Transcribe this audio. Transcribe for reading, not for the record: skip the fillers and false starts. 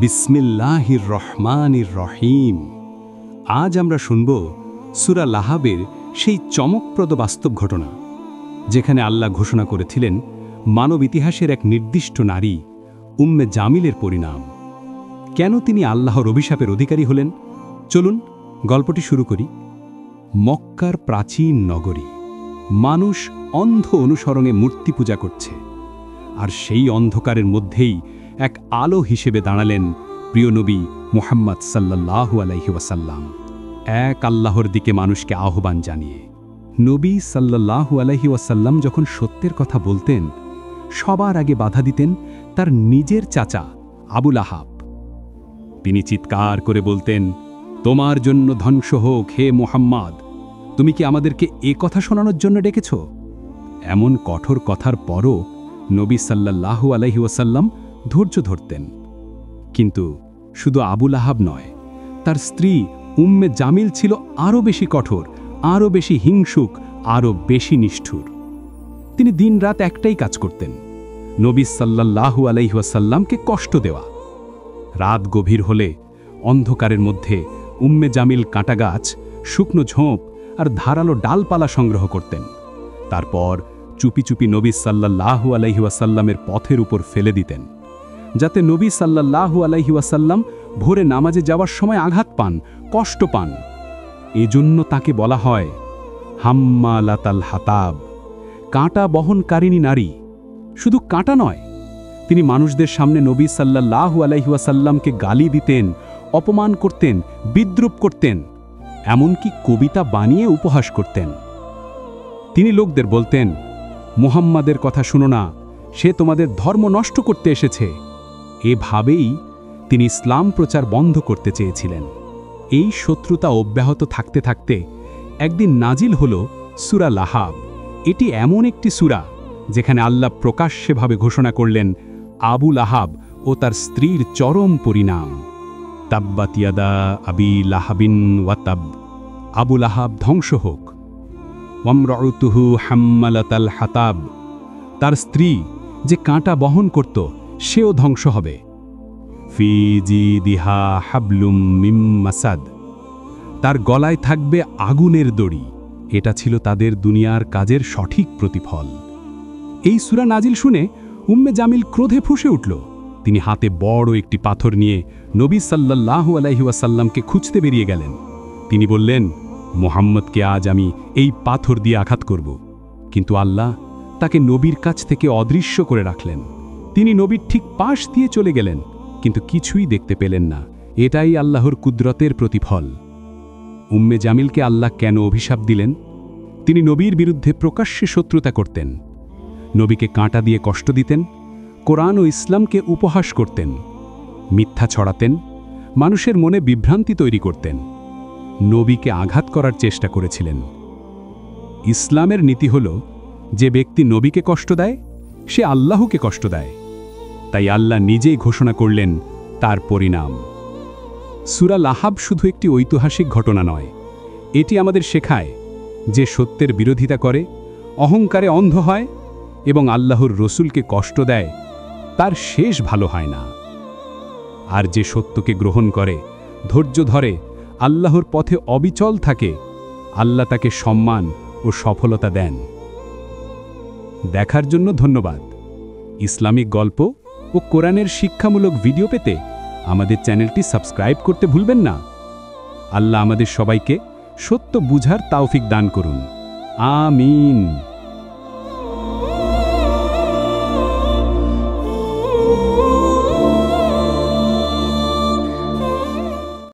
বিসমিল্লাহির রহমানির রহিম। আজ আমরা শুনব সূরা লাহাবের সেই চমকপ্রদ বাস্তব ঘটনা, যেখানে আল্লাহ ঘোষণা করেছিলেন মানব ইতিহাসের এক নির্দিষ্ট নারী উম্মে জামিলের পরিণাম। কেন তিনি আল্লাহর অভিশাপের অধিকারী হলেন? চলুন গল্পটি শুরু করি। মক্কার প্রাচীন নগরী, মানুষ অন্ধ অনুসরণে মূর্তি পূজা করছে, আর সেই অন্ধকারের মধ্যেই এক আলো হিসেবে দাঁড়ালেন প্রিয় নবী মুহাম্মদ সাল্লাল্লাহু আলাইহি ওয়াসাল্লাম, এক আল্লাহর দিকে মানুষকে আহ্বান জানিয়ে। নবী সাল্লাল্লাহু আলাইহি ওয়াসাল্লাম যখন সত্যের কথা বলতেন, সবার আগে বাধা দিতেন তার নিজের চাচা আবু লাহাব। তিনি চিৎকার করে বলতেন, তোমার জন্য ধ্বংস হোক হে মুহাম্মদ, তুমি কি আমাদেরকে এ কথা শোনানোর জন্য ডেকেছ? এমন কঠোর কথার পরও নবী সাল্লাল্লাহু আলাইহি ওয়াসাল্লাম ধৈর্য ধরতেন। কিন্তু শুধু আবু লাহাব নয়, তার স্ত্রী উম্মে জামিল ছিল আরও বেশি কঠোর, আরও বেশি হিংসুক, আরও বেশি নিষ্ঠুর। তিনি দিনরাত একটাই কাজ করতেন, নবী সাল্লাল্লাহু আলাইহি ওয়াসাল্লামকে কষ্ট দেওয়া। রাত গভীর হলে অন্ধকারের মধ্যে উম্মে জামিল কাঁটা গাছ, শুকনো ঝোপ আর ধারালো ডালপালা সংগ্রহ করতেন। তারপর চুপি চুপি নবী সাল্লাল্লাহু আলাইহি ওয়াসাল্লামের পথের উপর ফেলে দিতেন, যাতে নবী সাল্লাল্লাহু আলাইহি ওয়াসাল্লাম ভোরে নামাজে যাওয়ার সময় আঘাত পান, কষ্ট পান। এজন্য তাকে বলা হয় হাম্মালাতাল হাতাব, কাঁটা বহনকারিণী নারী। শুধু কাঁটা নয়, তিনি মানুষদের সামনে নবী সাল্লাল্লাহু আলাইহি ওয়াসাল্লামকে গালি দিতেন, অপমান করতেন, বিদ্রূপ করতেন, এমনকি কবিতা বানিয়ে উপহাস করতেন। তিনি লোকদের বলতেন, মুহাম্মাদের কথা শুনো না, সে তোমাদের ধর্ম নষ্ট করতে এসেছে। এভাবেই তিনি ইসলাম প্রচার বন্ধ করতে চেয়েছিলেন। এই শত্রুতা অব্যাহত থাকতে থাকতে একদিন নাজিল হল সূরা লাহাব। এটি এমন একটি সূরা যেখানে আল্লাহ প্রকাশ্যভাবে ঘোষণা করলেন আবু লাহাব ও তার স্ত্রীর চরম পরিণাম। তাব্বাত ইয়াদা আবি লাহাবিন ওয়া তাব, আবু লাহাব ধ্বংস হোক। ওয়ামরাউতুহু হাম্মালাতাল হাতাব, তার স্ত্রী যে কাঁটা বহন করত সেও ধ্বংস হবে। ফি জিদিহা হাবলুম মিম মাসাদ, তার গলায় থাকবে আগুনের দড়ি। এটা ছিল তাদের দুনিয়ার কাজের সঠিক প্রতিফল। এই সূরা নাজিল শুনে উম্মে জামিল ক্রোধে ফুঁসে উঠল। তিনি হাতে বড় একটি পাথর নিয়ে নবী সাল্লাল্লাহু আলাইহি ওয়াসাল্লামকে খুঁজতে বেরিয়ে গেলেন। তিনি বললেন, মুহাম্মদকে আজ আমি এই পাথর দিয়ে আঘাত করব। কিন্তু আল্লাহ তাকে নবীর কাছ থেকে অদৃশ্য করে রাখলেন। তিনি নবীর ঠিক পাশ দিয়ে চলে গেলেন, কিন্তু কিছুই দেখতে পেলেন না। এটাই আল্লাহর কুদরতের প্রতিফল। উম্মে জামিলকে আল্লাহ কেন অভিশাপ দিলেন? তিনি নবীর বিরুদ্ধে প্রকাশ্যে শত্রুতা করতেন, নবীকে কাঁটা দিয়ে কষ্ট দিতেন, কোরআন ও ইসলামকে উপহাস করতেন, মিথ্যা ছড়াতেন, মানুষের মনে বিভ্রান্তি তৈরি করতেন, নবীকে আঘাত করার চেষ্টা করেছিলেন। ইসলামের নীতি হল, যে ব্যক্তি নবীকে কষ্ট দেয় সে আল্লাহকে কষ্ট দেয়। তাই আল্লাহ নিজেই ঘোষণা করলেন তার পরিণাম। সূরা লাহাব শুধু একটি ঐতিহাসিক ঘটনা নয়, এটি আমাদের শেখায় যে সত্যের বিরোধিতা করে, অহংকারে অন্ধ হয় এবং আল্লাহর রসুলকে কষ্ট দেয়, তার শেষ ভালো হয় না। আর যে সত্যকে গ্রহণ করে, ধৈর্য ধরে, আল্লাহর পথে অবিচল থাকে, আল্লাহ তাকে সম্মান ও সফলতা দেন। দেখার জন্য ধন্যবাদ। ইসলামিক গল্প ও কোরআনের শিক্ষামূলক ভিডিও পেতে আমাদের চ্যানেলটি সাবস্ক্রাইব করতে ভুলবেন না। আল্লাহ আমাদের সবাইকে সত্য বুঝার তৌফিক দান করুন। আমিন।